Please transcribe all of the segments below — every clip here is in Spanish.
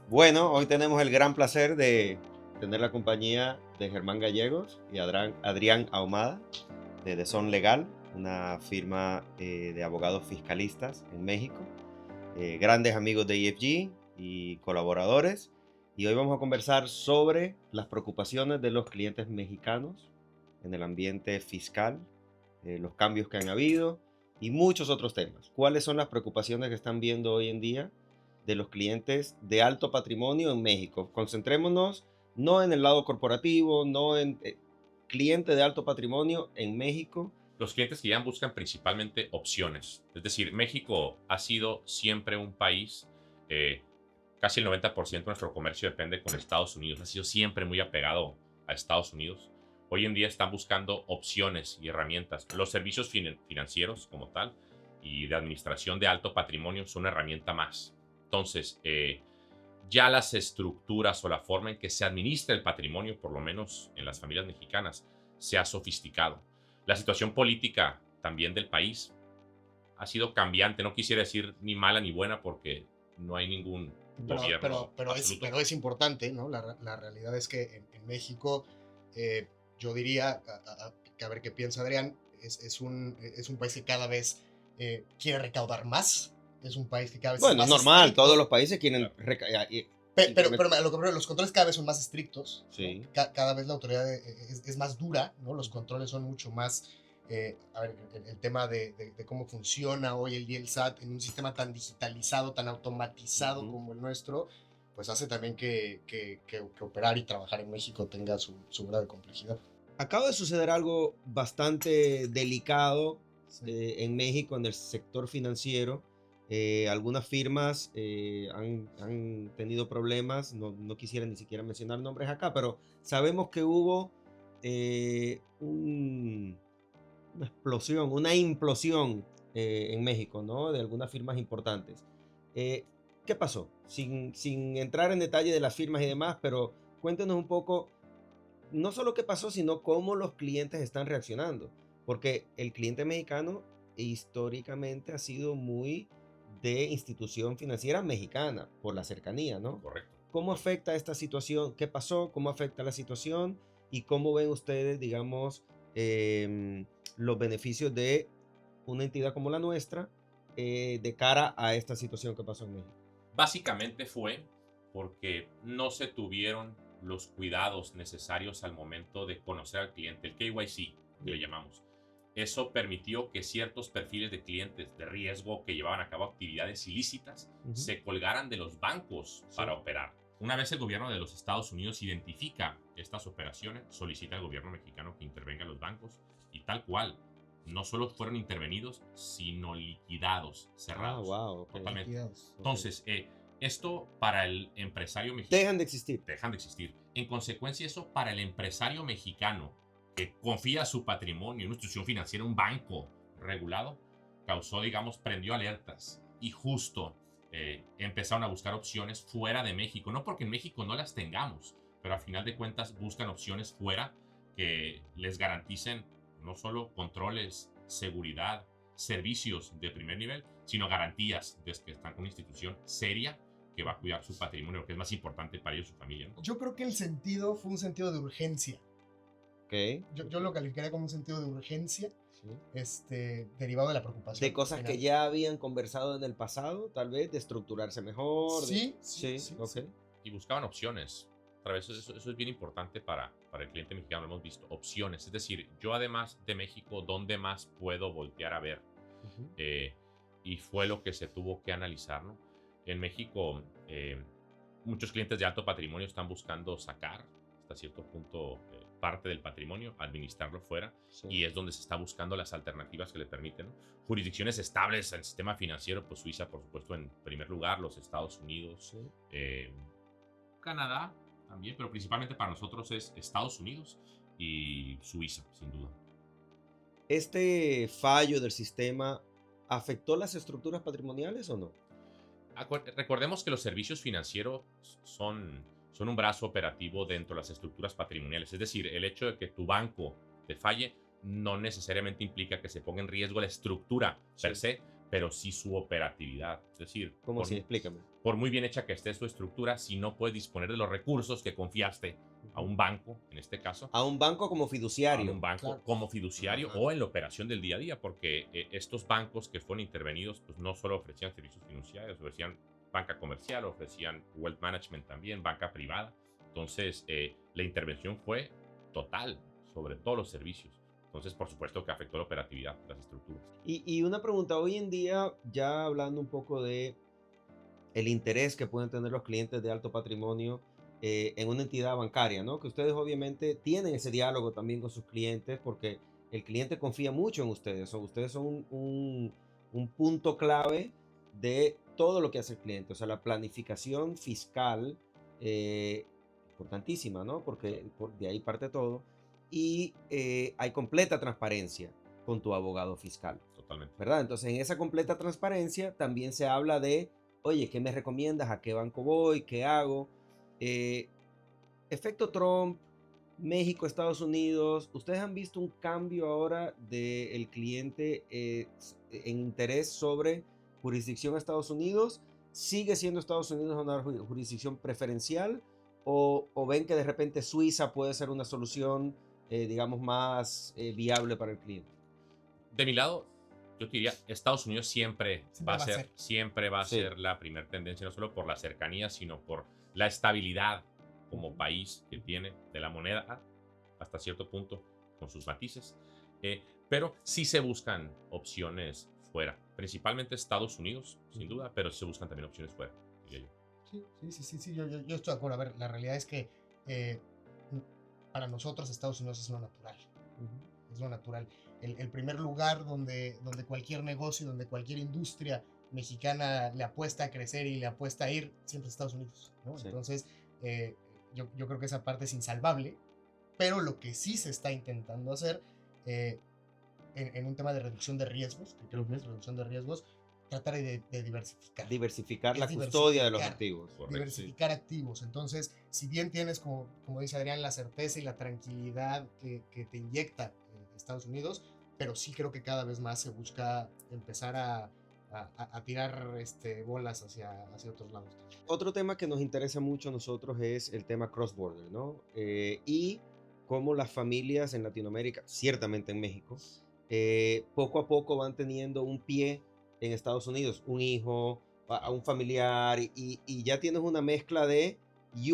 Bueno, hoy tenemos el gran placer de tener la compañía de Germán Gallegos y Adrián Ahumada de Son Legal, una firma de abogados fiscalistas en México, grandes amigos de EFG y colaboradores. Y hoy vamos a conversar sobre las preocupaciones de los clientes mexicanos en el ambiente fiscal, los cambios que han habido y muchos otros temas. ¿Cuáles son las preocupaciones que están viendo hoy en día de los clientes de alto patrimonio en México? Concentrémonos no en el lado corporativo, no en cliente de alto patrimonio en México. Los clientes que llegan buscan principalmente opciones. Es decir, México ha sido siempre un país, casi el 90% de nuestro comercio depende con Estados Unidos. Ha sido siempre muy apegado a Estados Unidos. Hoy en día están buscando opciones y herramientas. Los servicios financieros como tal y de administración de alto patrimonio son una herramienta más. Entonces, ya las estructuras o la forma en que se administra el patrimonio, por lo menos en las familias mexicanas, se ha sofisticado. La situación política también del país ha sido cambiante. No quisiera decir ni mala ni buena porque no hay ningún gobierno absoluto. Pero es importante, ¿no? La realidad es que en México, yo diría, que a ver qué piensa Adrián, es un país que cada vez quiere recaudar más, es un país que cada vez es Bueno, es más normal, todos estricto, los países quieren pero a lo que me refiero, los controles cada vez son más estrictos, ¿no? sí. Cada vez la autoridad es más dura, ¿no? Los controles son mucho más. A ver, el tema de cómo funciona hoy el día el SAT en un sistema tan digitalizado, tan automatizado como el nuestro, pues hace también que operar y trabajar en México tenga su grado de complejidad. Acaba de suceder algo bastante delicado Sí. en México en el sector financiero. Algunas firmas han tenido problemas, no quisiera ni siquiera mencionar nombres acá, pero sabemos que hubo una explosión, una implosión en México, ¿no? De algunas firmas importantes. Eh, ¿Qué pasó? Sin entrar en detalle de las firmas y demás, pero cuéntenos un poco no solo qué pasó, sino cómo los clientes están reaccionando. Porque el cliente mexicano históricamente ha sido muy de institución financiera mexicana por la cercanía, ¿no? Correcto. ¿Cómo afecta esta situación? ¿Qué pasó? ¿Cómo afecta la situación? ¿Y cómo ven ustedes, digamos, los beneficios de una entidad como la nuestra de cara a esta situación que pasó en México? Básicamente fue porque no se tuvieron los cuidados necesarios al momento de conocer al cliente, el KYC, que le llamamos. Eso permitió que ciertos perfiles de clientes de riesgo que llevaban a cabo actividades ilícitas se colgaran de los bancos para operar. Una vez el gobierno de los Estados Unidos identifica estas operaciones, solicita al gobierno mexicano que intervenga en los bancos y tal cual. No solo fueron intervenidos, sino liquidados, cerrados. Wow, ok. Totalmente. Liquidados. Entonces, esto para el empresario mexicano. Dejan de existir. Dejan de existir. En consecuencia, eso para el empresario mexicano que confía su patrimonio en una institución financiera, un banco regulado, causó, digamos, prendió alertas y justo empezaron a buscar opciones fuera de México. No porque en México no las tengamos, pero a final de cuentas buscan opciones fuera que les garanticen no solo controles, seguridad, servicios de primer nivel, sino garantías de que están con una institución seria que va a cuidar su patrimonio, que es más importante para ellos y su familia, ¿no? Yo creo que el sentido fue un sentido de urgencia. Ok. Yo lo calificaría como un sentido de urgencia, Sí. derivado de la preocupación. De cosas que ya habían conversado en el pasado, tal vez, de estructurarse mejor. Sí, Ok. sí. Y buscaban opciones. Otra vez, eso es bien importante para el cliente mexicano, lo hemos visto, opciones. Es decir, yo además de México, ¿dónde más puedo voltear a ver? Ujú. Y fue lo que se tuvo que analizar, ¿no? En México, muchos clientes de alto patrimonio están buscando sacar hasta cierto punto parte del patrimonio, administrarlo fuera, Sí. y es donde se está buscando las alternativas que le permiten, ¿no? Jurisdicciones estables en el sistema financiero, pues Suiza, por supuesto, en primer lugar, los Estados Unidos, Sí. Canadá también, pero principalmente para nosotros es Estados Unidos y Suiza, sin duda. ¿Este fallo del sistema afectó las estructuras patrimoniales o no? Recordemos que los servicios financieros son un brazo operativo dentro de las estructuras patrimoniales. Es decir, el hecho de que tu banco te falle no necesariamente implica que se ponga en riesgo la estructura per se, pero sí su operatividad. Es decir, ¿Cómo así? Explícame. por muy bien hecha que esté su estructura, si no puedes disponer de los recursos que confiaste a un banco, en este caso, A un banco como a fiduciario. un banco Claro. como fiduciario Ajá. o en la operación del día a día, porque estos bancos que fueron intervenidos, pues no solo ofrecían servicios financieros, ofrecían banca comercial, ofrecían wealth management también, banca privada. Entonces, la intervención fue total sobre todos los servicios. Entonces, por supuesto que afectó la operatividad de las estructuras. Y una pregunta, hoy en día, ya hablando un poco de el interés que pueden tener los clientes de alto patrimonio en una entidad bancaria, ¿no? Que ustedes obviamente tienen ese diálogo también con sus clientes porque el cliente confía mucho en ustedes, o ustedes son un punto clave de todo lo que hace el cliente, o sea, la planificación fiscal, eh, importantísima, ¿no? Porque de ahí parte todo, y hay completa transparencia con tu abogado fiscal, Totalmente. ¿verdad? Entonces, en esa completa transparencia también se habla de, oye, ¿qué me recomiendas? ¿A qué banco voy? ¿Qué hago? Eh, Efecto Trump, México, Estados Unidos, ¿ustedes han visto un cambio ahora del cliente en interés sobre jurisdicción a Estados Unidos? ¿Sigue siendo Estados Unidos una jurisdicción preferencial? ¿O ven que de repente Suiza puede ser una solución, digamos, más viable para el cliente? De mi lado, yo te diría, Estados Unidos siempre va a ser, siempre va a Sí. ser la primera tendencia, no solo por la cercanía, sino por la estabilidad como país que tiene de la moneda hasta cierto punto, con sus matices. Pero sí se buscan opciones fuera, principalmente Estados Unidos, sin duda, pero sí se buscan también opciones fuera, diría yo. Sí, yo estoy de acuerdo. A ver, la realidad es que eh, para nosotros Estados Unidos es lo natural. Es lo natural. El primer lugar donde cualquier negocio, donde cualquier industria mexicana le apuesta a crecer y le apuesta a ir, siempre es Estados Unidos, ¿no? Sí. Entonces, yo creo que esa parte es insalvable, pero lo que sí se está intentando hacer en un tema de reducción de riesgos, que creo que es reducción de riesgos, tratar de diversificar. Diversificar Es la custodia de los diversificar. activos. Correcto, Diversificar activos. Entonces, si bien tienes, como dice Adrián, la certeza y la tranquilidad que te inyecta Estados Unidos, pero sí creo que cada vez más se busca empezar a tirar bolas hacia otros lados. Otro tema que nos interesa mucho a nosotros es el tema cross-border, ¿no? Y cómo las familias en Latinoamérica, ciertamente en México, poco a poco van teniendo un pie en Estados Unidos, un hijo, a un familiar, y ya tienes una mezcla de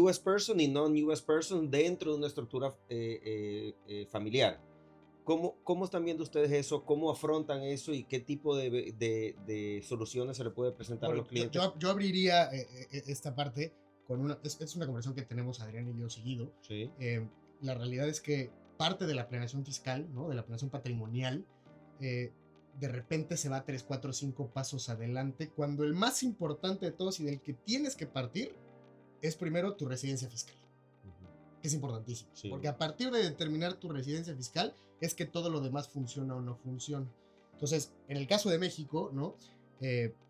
US person y non-US person dentro de una estructura familiar. ¿Cómo están viendo ustedes eso? ¿Cómo afrontan eso? ¿Y qué tipo de soluciones se le puede presentar a los clientes? Yo abriría esta parte con es una conversación que tenemos Adrián y yo seguido. Sí. La realidad es que parte de la planeación fiscal, ¿no? De la planeación patrimonial, de repente se va 3, 4, 5 pasos adelante, cuando el más importante de todos y del que tienes que partir es primero tu residencia fiscal. Es importantísimo, Sí. porque a partir de determinar tu residencia fiscal es que todo lo demás funciona o no funciona. Entonces, en el caso de México, ¿no?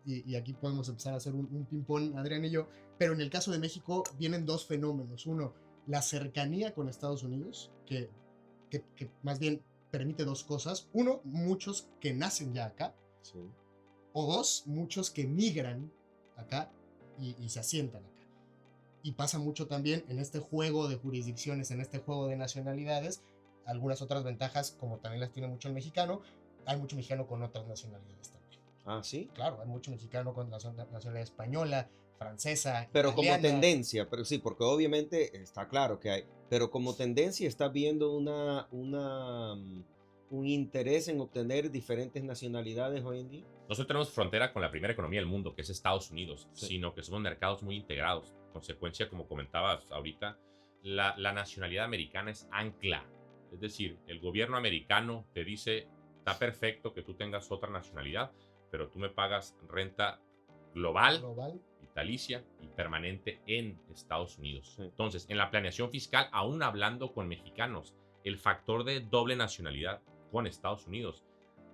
Y aquí podemos empezar a hacer un ping-pong, Adrián y yo, pero en el caso de México vienen dos fenómenos. Uno, la cercanía con Estados Unidos, que más bien permite dos cosas. Uno, muchos que nacen ya acá. Sí. O dos, muchos que migran acá y se asientan acá. Y pasa mucho también en este juego de jurisdicciones, en este juego de nacionalidades, algunas otras ventajas, como también las tiene mucho el mexicano, hay mucho mexicano con otras nacionalidades también. Ah, sí. Claro, hay mucho mexicano con nacionalidad española, francesa, Pero italiana. como tendencia, pero sí, porque obviamente está claro que hay, pero como tendencia está viendo un interés en obtener diferentes nacionalidades hoy en día. Nosotros tenemos frontera con la primera economía del mundo, que es Estados Unidos, Sí. sino que somos mercados muy integrados. Consecuencia, como comentabas ahorita, la nacionalidad americana es ancla. Es decir, el gobierno americano te dice, está perfecto que tú tengas otra nacionalidad, pero tú me pagas renta global, vitalicia y permanente en Estados Unidos. Sí. Entonces, en la planeación fiscal, aún hablando con mexicanos, el factor de doble nacionalidad con Estados Unidos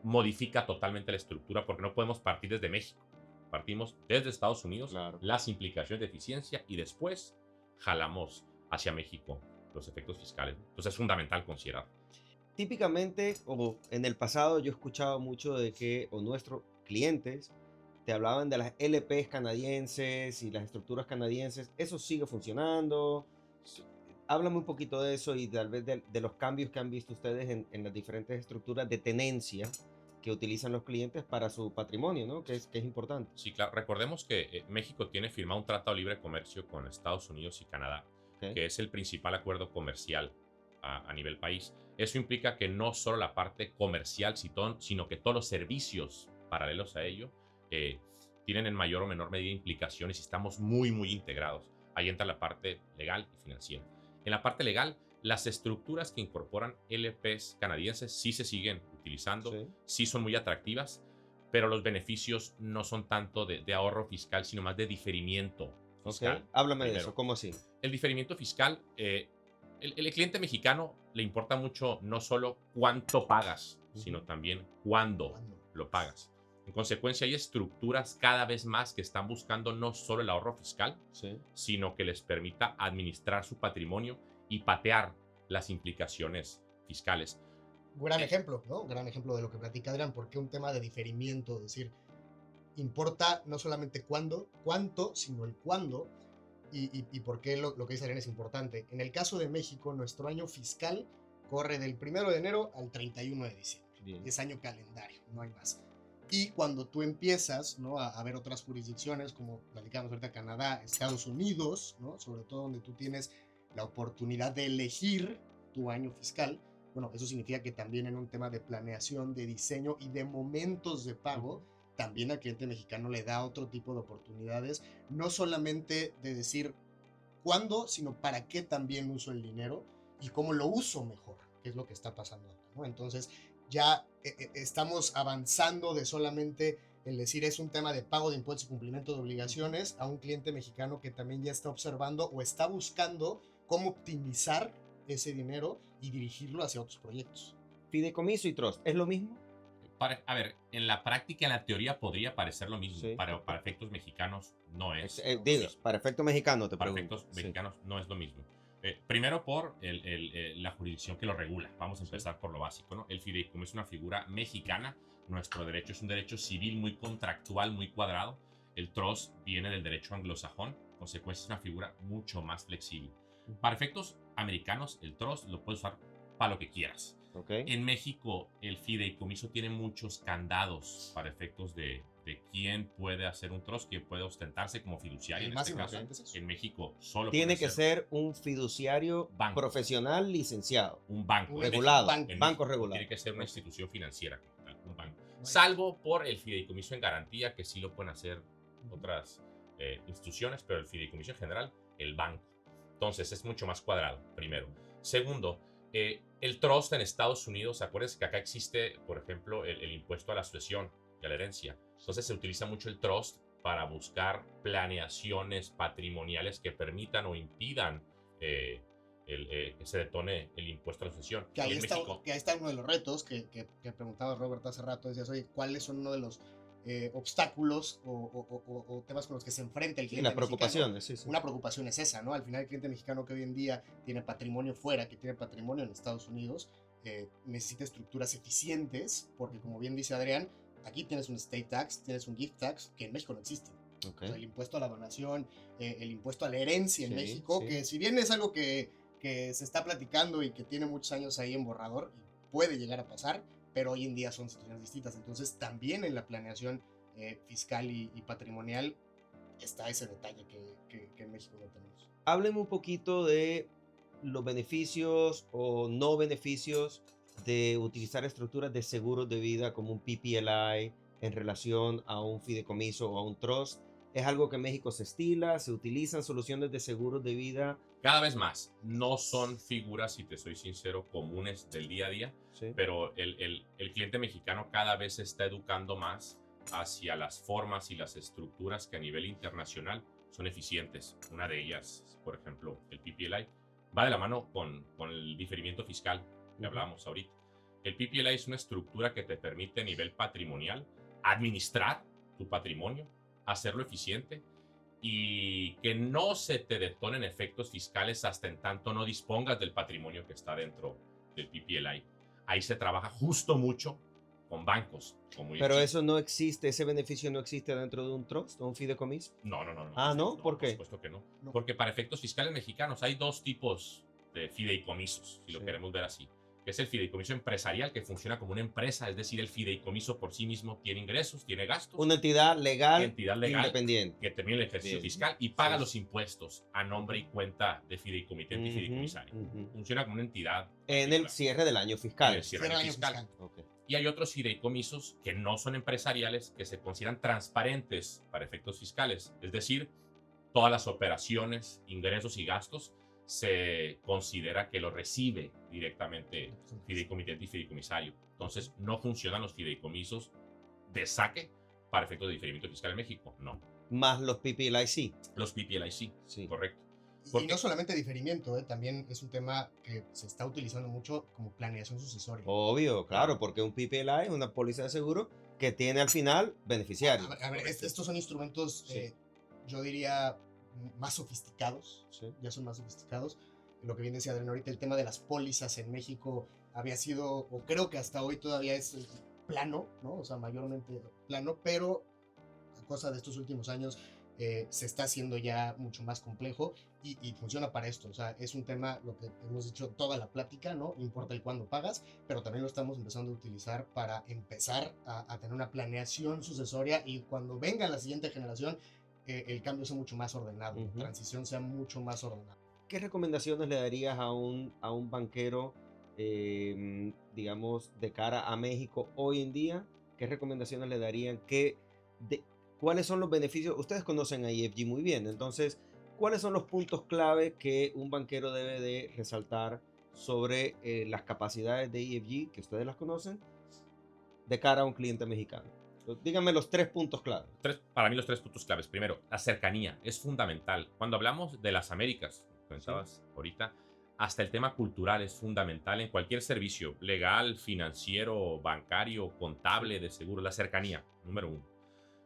modifica totalmente la estructura porque no podemos partir desde México. Partimos desde Estados Unidos, Claro. las implicaciones de eficiencia y después jalamos hacia México los efectos fiscales. Entonces es fundamental considerar. Típicamente, o en el pasado, yo he escuchado mucho de que, o nuestros clientes, te hablaban de las LPs canadienses y las estructuras canadienses. ¿Eso sigue funcionando? Háblame un poquito de eso y tal vez de los cambios que han visto ustedes en las diferentes estructuras de tenencia que utilizan los clientes para su patrimonio, ¿no? Que es importante. Sí, claro. Recordemos que México tiene firmado un tratado de libre comercio con Estados Unidos y Canadá, Okay. que es el principal acuerdo comercial a nivel país. Eso implica que no solo la parte comercial, sino que todos los servicios paralelos a ello tienen en mayor o menor medida implicaciones y estamos muy, muy integrados. Ahí entra la parte legal y financiera. En la parte legal, las estructuras que incorporan LPs canadienses sí se siguen utilizando, sí son muy atractivas, pero los beneficios no son tanto de ahorro fiscal, sino más de diferimiento fiscal. Okay. Háblame Primero, de eso, ¿cómo así? el diferimiento fiscal, el cliente mexicano le importa mucho no solo cuánto pagas, sino también cuándo lo pagas. En consecuencia, hay estructuras cada vez más que están buscando no solo el ahorro fiscal, sino que les permita administrar su patrimonio y patear las implicaciones fiscales. Gran ejemplo, ¿no? Gran ejemplo de lo que platica Adrián, porque un tema de diferimiento, es decir, importa no solamente cuándo, cuánto, sino el cuándo, y por qué lo que dice Adrián es importante. En el caso de México, nuestro año fiscal corre del 1 de enero al 31 de diciembre. Bien. Es año calendario, no hay más. Y cuando tú empiezas, ¿no?, a ver otras jurisdicciones, como platicamos ahorita, Canadá, Estados Unidos, ¿no?, sobre todo donde tú tienes la oportunidad de elegir tu año fiscal, bueno, eso significa que también en un tema de planeación, de diseño y de momentos de pago, también al cliente mexicano le da otro tipo de oportunidades, no solamente de decir cuándo, sino para qué también uso el dinero y cómo lo uso mejor, que es lo que está pasando acá, ¿no? Entonces, ya estamos avanzando de solamente el decir es un tema de pago de impuestos y cumplimiento de obligaciones a un cliente mexicano que también ya está observando o está buscando cómo optimizar ese dinero y dirigirlo hacia otros proyectos. Fideicomiso y trust, ¿es lo mismo? A ver, en la práctica, en la teoría podría parecer lo mismo. Para efectos mexicanos no es. Digo, para efectos mexicanos te para pregunto. efectos mexicanos no es lo mismo. Primero por la jurisdicción que lo regula. Vamos a empezar por lo básico, ¿no? El fideicomiso es una figura mexicana. Nuestro derecho es un derecho civil muy contractual, muy cuadrado. El trust viene del derecho anglosajón. En consecuencia, es una figura mucho más flexible. Para efectos americanos, el trust lo puedes usar para lo que quieras. Okay. En México, el fideicomiso tiene muchos candados para efectos de quién puede hacer un trust, quién puede ostentarse como fiduciario. En este caso, en México solo tiene que ser un fiduciario profesional licenciado. Un banco. Regulado. Banco regulado. Tiene que ser una institución financiera, un banco. Salvo por el fideicomiso en garantía, que sí lo pueden hacer otras instituciones, pero el fideicomiso en general, el banco. Entonces, es mucho más cuadrado, primero. Segundo, el trust en Estados Unidos, acuérdense que acá existe, por ejemplo, el impuesto a la sucesión y a la herencia. Entonces se utiliza mucho el trust para buscar planeaciones patrimoniales que permitan o impidan que se detone el impuesto a la sucesión. Que ahí está uno de los retos que preguntaba Robert hace rato. Decías, oye, ¿cuáles son uno de los obstáculos o temas con los que se enfrenta el cliente las preocupaciones, mexicano? Una preocupación es esa, ¿no? Al final el cliente mexicano que hoy en día tiene patrimonio fuera, que tiene patrimonio en Estados Unidos, necesita estructuras eficientes, porque como bien dice Adrián, aquí tienes un estate tax, tienes un gift tax, que en México no existe. Okay. O sea, el impuesto a la donación, el impuesto a la herencia en México, que si bien es algo que se está platicando y que tiene muchos años ahí en borrador, y puede llegar a pasar, pero hoy en día son situaciones distintas. Entonces también en la planeación fiscal y patrimonial está ese detalle que en México no tenemos. Hábleme un poquito de los beneficios o no beneficios de utilizar estructuras de seguros de vida como un PPLI en relación a un fideicomiso o a un trust. ¿Es algo que en México se estila? ¿Se utilizan soluciones de seguros de vida? Cada vez más. No son figuras, si te soy sincero, comunes del día a día, pero el cliente mexicano cada vez se está educando más hacia las formas y las estructuras que a nivel internacional son eficientes. Una de ellas, por ejemplo, el PPLI, va de la mano con el diferimiento fiscal que hablábamos ahorita. El PPLI es una estructura que te permite a nivel patrimonial administrar tu patrimonio, hacerlo eficiente y que no se te detonen efectos fiscales hasta en tanto no dispongas del patrimonio que está dentro del PPLI. Ahí se trabaja justo mucho con bancos. Como Pero EFG. eso no existe, ese beneficio no existe dentro de un trust o un fideicomiso. No, no, no. no Ah, ¿no? ¿Por qué? Por supuesto que no. No. Porque para efectos fiscales mexicanos hay dos tipos de fideicomisos, si lo Sí. queremos ver así. Que es el fideicomiso empresarial, que funciona como una empresa, es decir, el fideicomiso por sí mismo tiene ingresos, tiene gastos. Una entidad legal, independiente independiente. que termina el ejercicio Bien. fiscal y paga Sí. los impuestos a nombre y cuenta de fideicomitente y Ujú, fideicomisario. ujú. Funciona como una entidad. En el particular. cierre del año fiscal. En el cierre Cierra el año fiscal. fiscal. Ok. Y hay otros fideicomisos que no son empresariales, que se consideran transparentes para efectos fiscales. Es decir, todas las operaciones, ingresos y gastos se considera que lo recibe directamente fideicomitente y fideicomisario. Entonces, no funcionan los fideicomisos de saque para efectos de diferimiento fiscal en México. No. Más los PPLIC. Los PPLIC, Sí. correcto. Y Porque- no solamente diferimiento, también es un tema que se está utilizando mucho como planeación sucesoria. Obvio, claro, porque un PPLI es una póliza de seguro que tiene al final beneficiarios. A ver, estos son instrumentos, Sí. yo diría, más sofisticados. Sí. Ya son más sofisticados. Lo que bien decía Adrián ahorita, el tema de las pólizas en México había sido, o creo que hasta hoy todavía es plano, ¿no? O sea, mayormente plano, pero a cosa de estos últimos años se está haciendo ya mucho más complejo y funciona para esto. O sea, es un tema, lo que hemos dicho toda la plática, ¿no? Importa el cuándo pagas, pero también lo estamos empezando a utilizar para empezar a tener una planeación sucesoria y cuando venga la siguiente generación, el cambio sea mucho más ordenado, la Ujú. transición sea mucho más ordenada. ¿Qué recomendaciones le darías a un banquero, digamos, de cara a México hoy en día? ¿Qué recomendaciones le darían? ¿Cuáles son los beneficios? Ustedes conocen a EFG muy bien, entonces, ¿cuáles son los puntos clave que un banquero debe de resaltar sobre las capacidades de EFG, que ustedes las conocen, de cara a un cliente mexicano? Díganme los 3 puntos clave. Para mí los 3 puntos claves. Primero, la cercanía es fundamental. Cuando hablamos de las Américas, comentabas ahorita, hasta el tema cultural es fundamental en cualquier servicio, legal, financiero, bancario, contable, de seguro, la cercanía, número 1.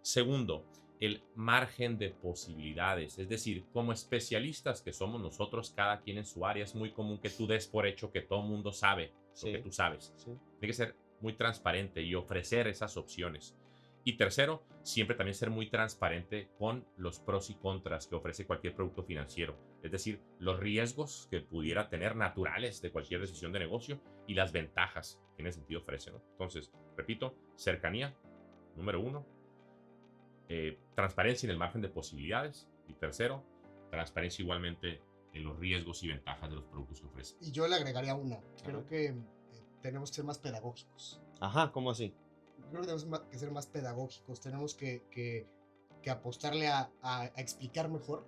Segundo, el margen de posibilidades, es decir, como especialistas que somos nosotros, cada quien en su área, es muy común que tú des por hecho que todo el mundo sabe Sí. lo que tú sabes. Sí. Tiene que ser muy transparente y ofrecer esas opciones. Y tercero, siempre también ser muy transparente con los pros y contras que ofrece cualquier producto financiero. Es decir, los riesgos que pudiera tener naturales de cualquier decisión de negocio y las ventajas que en ese sentido ofrece, ¿no? Entonces, repito, cercanía, número 1. Transparencia en el margen de posibilidades. Y tercero, transparencia igualmente en los riesgos y ventajas de los productos que ofrece. Y yo le agregaría una. Creo Ajá. que tenemos que ser más pedagógicos. Ajá, ¿cómo así? Creo que tenemos que ser más pedagógicos. Tenemos que apostarle a explicar mejor,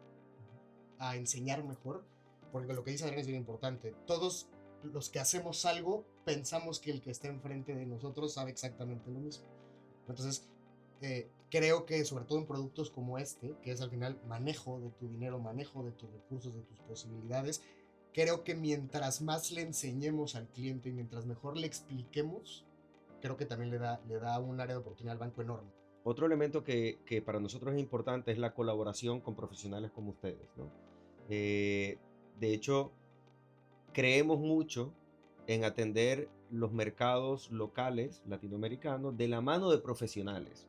a enseñar mejor, porque lo que dice Adrián es bien importante. Todos los que hacemos algo pensamos que el que está enfrente de nosotros sabe exactamente lo mismo. Entonces, creo que sobre todo en productos como este, que es al final manejo de tu dinero, manejo de tus recursos, de tus posibilidades, creo que mientras más le enseñemos al cliente y mientras mejor le expliquemos, creo que también le da un área de oportunidad al banco enorme. Otro elemento que para nosotros es importante es la colaboración con profesionales como ustedes, ¿no? De hecho, creemos mucho en atender los mercados locales latinoamericanos de la mano de profesionales.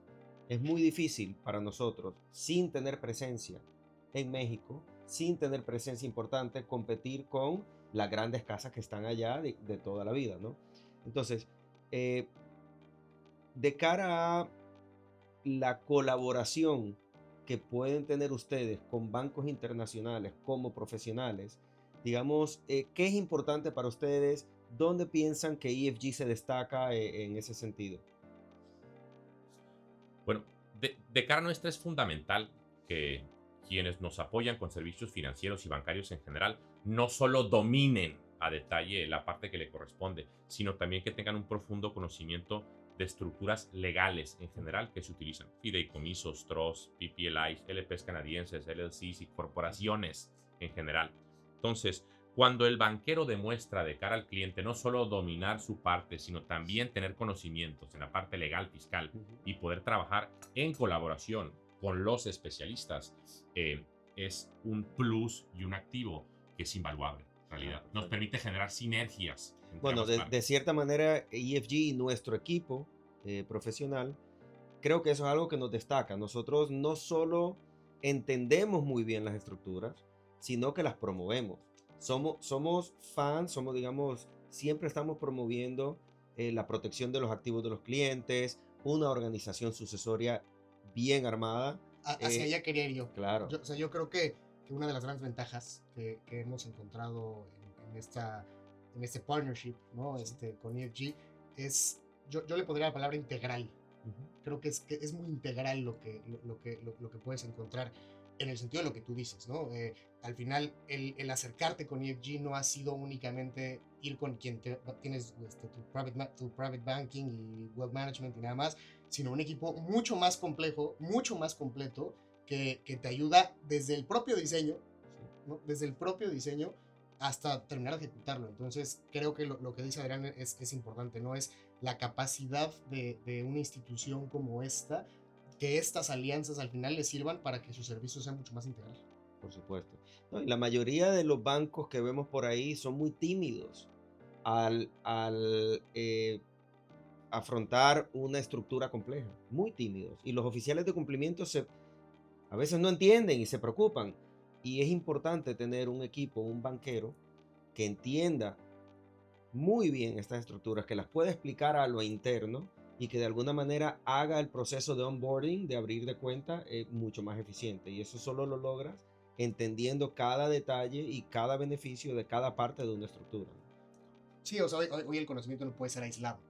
Es muy difícil para nosotros, sin tener presencia en México, sin tener presencia importante, competir con las grandes casas que están allá de toda la vida, ¿no? Entonces, de cara a la colaboración que pueden tener ustedes con bancos internacionales como profesionales, digamos, ¿qué es importante para ustedes? ¿Dónde piensan que EFG se destaca en ese sentido? Bueno, de cara nuestra es fundamental que quienes nos apoyan con servicios financieros y bancarios en general no solo dominen a detalle la parte que le corresponde, sino también que tengan un profundo conocimiento de estructuras legales en general que se utilizan. Fideicomisos, trusts, PPLIs, LPs canadienses, LLCs y corporaciones en general. Entonces, cuando el banquero demuestra de cara al cliente no solo dominar su parte, sino también tener conocimientos en la parte legal, fiscal y poder trabajar en colaboración con los especialistas, es un plus y un activo que es invaluable en realidad. Nos permite generar sinergias. Bueno, de cierta manera, EFG y nuestro equipo profesional, creo que eso es algo que nos destaca. Nosotros no solo entendemos muy bien las estructuras, sino que las promovemos. Somos fans, digamos, siempre estamos promoviendo la protección de los activos de los clientes, una organización sucesoria bien armada. Hacia allá quería ir yo. Claro. O sea, yo creo que una de las grandes ventajas que hemos encontrado en este partnership, ¿no? Con EFG es, yo le pondría la palabra integral. Creo que es muy integral lo que puedes encontrar en el sentido de lo que tú dices, ¿no? Al final, el acercarte con EFG no ha sido únicamente ir con quien tienes tu private banking y wealth management y nada más, sino un equipo mucho más complejo, mucho más completo, que te ayuda desde el propio diseño, ¿no? Desde el propio diseño hasta terminar de ejecutarlo. Entonces, creo que lo que dice Adrián es importante, ¿no? Es la capacidad de una institución como esta, que estas alianzas al final les sirvan para que su servicio sea mucho más integral. Por supuesto. No, y la mayoría de los bancos que vemos por ahí son muy tímidos al afrontar una estructura compleja, muy tímidos. Y los oficiales de cumplimiento a veces no entienden y se preocupan. Y es importante tener un equipo, un banquero, que entienda muy bien estas estructuras, que las pueda explicar a lo interno y que de alguna manera haga el proceso de onboarding, de abrir de cuenta, mucho más eficiente. Y eso solo lo logras entendiendo cada detalle y cada beneficio de cada parte de una estructura. Sí, o sea, hoy el conocimiento no puede ser aislado,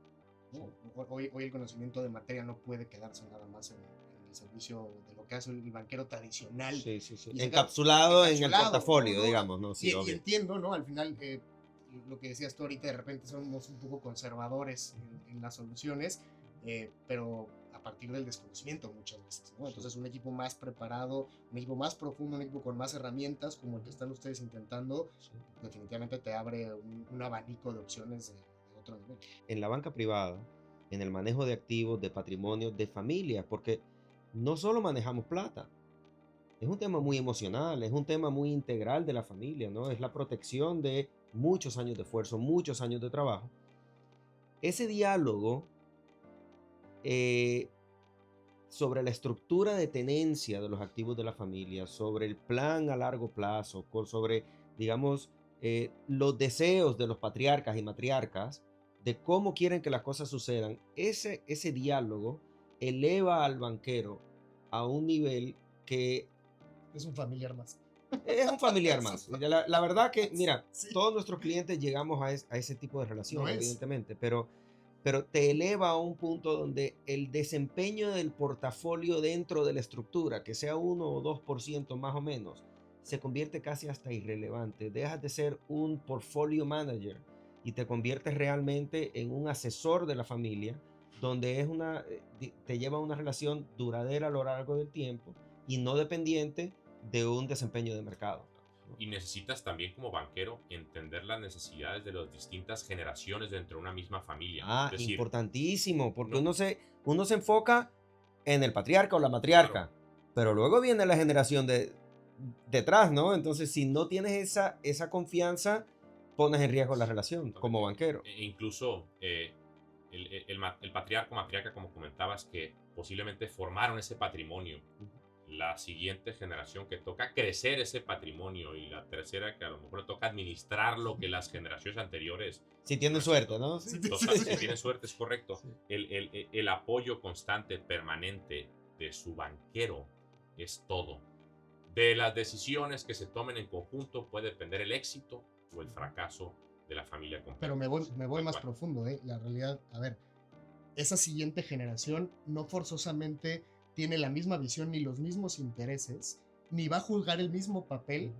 ¿no? Hoy el conocimiento de materia no puede quedarse nada más en el servicio de lo que hace el banquero tradicional. Sí. Encapsulado en el portafolio, ¿no? digamos, ¿no? Sí, y entiendo, ¿no? Al final, lo que decías tú ahorita, de repente somos un poco conservadores en las soluciones, pero a partir del desconocimiento muchas veces, ¿no? Entonces, un equipo más preparado, un equipo más profundo, un equipo con más herramientas, como el que están ustedes intentando, definitivamente te abre un abanico de opciones de otro nivel. En la banca privada, en el manejo de activos, de patrimonio, de familia, porque no solo manejamos plata, es un tema muy emocional, es un tema muy integral de la familia, ¿no? Es la protección de muchos años de esfuerzo, muchos años de trabajo. Ese diálogo sobre la estructura de tenencia de los activos de la familia, sobre el plan a largo plazo, sobre, digamos, los deseos de los patriarcas y matriarcas, de cómo quieren que las cosas sucedan, ese diálogo eleva al banquero a un nivel que es un familiar más. Es un familiar más. La verdad que, mira, sí, todos nuestros clientes llegamos a ese tipo de relación, no evidentemente, pero te eleva a un punto donde el desempeño del portafolio dentro de la estructura, que sea 1 o 2% más o menos, se convierte casi hasta irrelevante. Dejas de ser un portfolio manager y te conviertes realmente en un asesor de la familia, donde te lleva a una relación duradera a lo largo del tiempo y no dependiente de un desempeño de mercado. Y necesitas también como banquero entender las necesidades de las distintas generaciones dentro de una misma familia. Es decir, importantísimo, porque uno se enfoca en el patriarca o la matriarca, claro, pero luego viene la generación detrás, ¿no? Entonces, si no tienes esa confianza, pones en riesgo la relación como banquero. Incluso el patriarca o matriarca, como comentabas, que posiblemente formaron ese patrimonio. La siguiente generación que toca crecer ese patrimonio y la tercera que a lo mejor toca administrar lo que las generaciones anteriores. Si tienen suerte, ¿no? Si tienen suerte, es correcto. Sí. El apoyo constante, permanente de su banquero es todo. De las decisiones que se tomen en conjunto puede depender el éxito o el fracaso de la familia completa. Pero me voy más profundo, ¿eh? La realidad, a ver, esa siguiente generación no forzosamente tiene la misma visión ni los mismos intereses, ni va a juzgar el mismo papel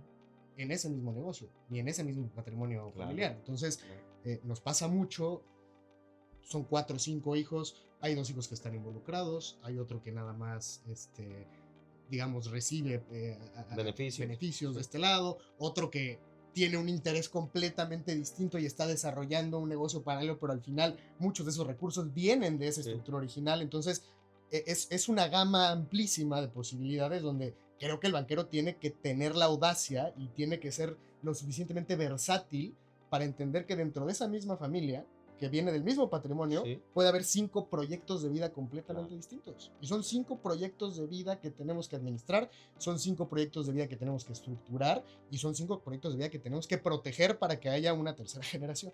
en ese mismo negocio, ni en ese mismo patrimonio familiar. Entonces, nos pasa mucho, son 4 o 5 hijos, hay 2 hijos que están involucrados, hay otro que nada más, digamos, recibe beneficios de este lado, otro que tiene un interés completamente distinto y está desarrollando un negocio paralelo, pero al final muchos de esos recursos vienen de esa estructura original. Entonces, es una gama amplísima de posibilidades donde creo que el banquero tiene que tener la audacia y tiene que ser lo suficientemente versátil para entender que dentro de esa misma familia, que viene del mismo patrimonio, Sí. puede haber 5 proyectos de vida completamente Claro. distintos. Y son 5 proyectos de vida que tenemos que administrar, son 5 proyectos de vida que tenemos que estructurar y son 5 proyectos de vida que tenemos que proteger para que haya una tercera generación.